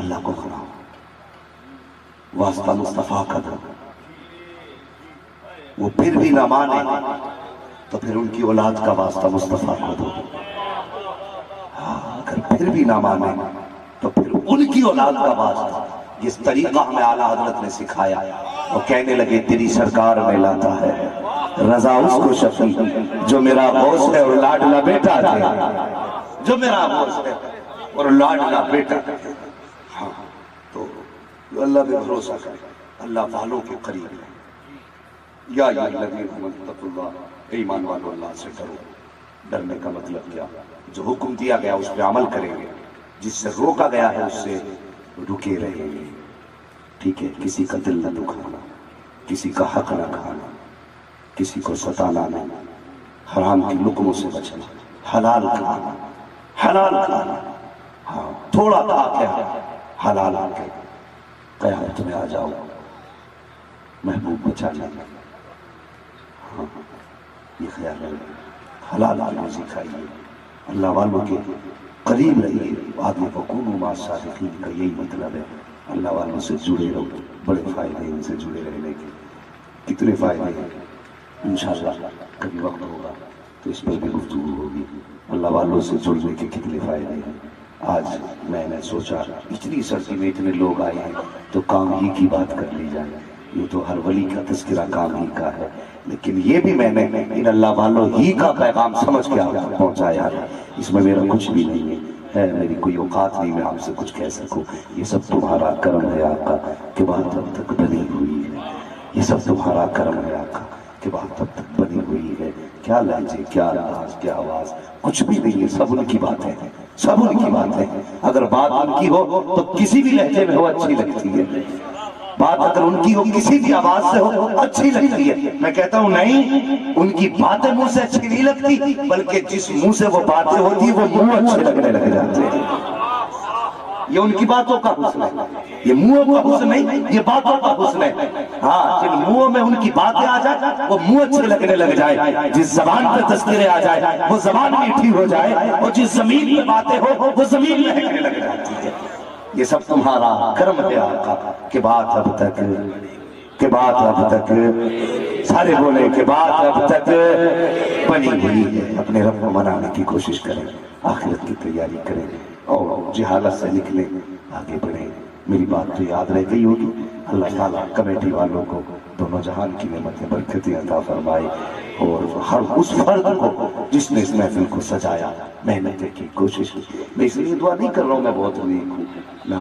اللہ کو مناؤ، واسطہ مصطفیٰ کا دو، وہ پھر بھی نہ مانے تو پھر ان کی اولاد کا واسطہ مصطفیٰ کو دو، اگر پھر بھی نہ مانے تو پھر ان کی اولاد کا واسطہ۔ جس طریقہ ہمیں اعلیٰ حضرت نے سکھایا، وہ کہنے لگے تیری سرکار میں لاتا ہے رضا اس کو شفیع جو میرا غوث ہے اور لاڈلا بیٹا ہے، جو میرا غوث ہے اور لاڈلا بیٹا ہے۔ ہاں تو اللہ پہ بھروسہ کرے، اللہ والوں کے قریب ہے۔ یا الذین آمنوا اتقوا اللہ، ایمان والو اللہ سے ڈرو۔ ڈرنے کا مطلب کیا؟ جو حکم دیا گیا اس پہ عمل کریں گے، جس سے روکا گیا ہے اس سے رکے رہیں گے، ٹھیک ہے؟ کسی کا دل نہ دکھانا، کسی کا حق نہ کھانا، کسی کو ستانا نہیں، حرام کی لقموں سے بچنا، حلال کھانا، حلال کھانا، ہاں تھوڑا کھا کے حلال آ کے قیامت میں آ جاؤ محبوب بچانے۔ ہاں یہ خیال ہے، حلال کی روزی کھائیے، اللہ والوں کے قریب رہیے۔ آدمی کو کونوا مع الصادقین کا یہی مطلب ہے، اللہ والوں سے جڑے رہو۔ بڑے فائدے ہیں ان سے جڑے رہنے کے، کتنے فائدے ہیں، انشاءاللہ کبھی وقت ہوگا تو اس پر بھی گفتگو ہوگی۔ اللہ والوں سے جڑنے کے کتنے فائدے ہیں۔ آج میں نے سوچا اتنی سردی میں اتنے لوگ آئے ہیں تو کام ہی کی بات کر لی جائے۔ یہ تو ہر ولی کا تذکرہ کام ہی کا ہے، لیکن یہ بھی میں نے ان اللہ والوں ہی کا پیغام سمجھ کے آپ تک پہنچایا ہے۔ اس میں میرا کچھ بھی نہیں ہے، میری کوئی اوقات نہیں میں آپ سے کچھ کہہ سکوں۔ یہ سب تمہارا کرم ہے آقا کہ بات اب تک بنی ہوئی ہے، یہ سب تمہارا کرم ہے آقا کہ بات اب تک بنی ہوئی ہے۔ کیا لہجے، کیا انداز، کیا آواز، کچھ بھی نہیں ہے، سب ان کی باتیں ہیں، سب ان کی باتیں ہیں۔ اگر بات ان کی ہو تو کسی بھی لہجے میں ہو اچھی لگتی ہے، بات اگر ان کی ہو کسی بھی آواز سے ہو اچھی لگتی ہے۔ میں کہتا ہوں نہیں، ان کی باتیں منہ سے اچھی نہیں لگتی، بلکہ جس منہ سے وہ باتیں ہوتی ہیں وہ منہ اچھے لگنے لگ جاتے ہیں۔ یہ ان کی باتوں کا حسن ہے، یہ منہوں کا حسن نہیں، یہ باتوں کا حسن ہے۔ ہاں جن منہوں میں ان کی باتیں آ جائیں وہ منہ اچھے لگنے لگ جائے، جس زبان پہ تذکرے آ جائے وہ زبان میٹھی ہو جائے، اور جس زمین پہ باتیں ہو وہ زمین مہکنے لگ جاتی ہے۔ یہ سب تمہارا کرم ہے آقا کہ بات اب تک، کہ بات اب تک، سارے بولے کہ بات اب تک بنی ہوئی ہے۔ اپنے رب کو منانے کی کوشش کریں، آخرت کی تیاری کریں اور جہالت سے نکلیں، آگے بڑھیں۔ میری بات تو یاد رہ گئی ہوگی۔ اللہ تعالیٰ کمیٹی والوں کو دونوں جہان کی نعمتیں برکتیں عطا فرمائے، اور ہر اس فرد کو جس نے اس محفل کو سجایا، محنتیں کی، کوشش کی۔ میں اس لیے دعا نہیں کر رہا ہوں میں بہت نیک ہوں،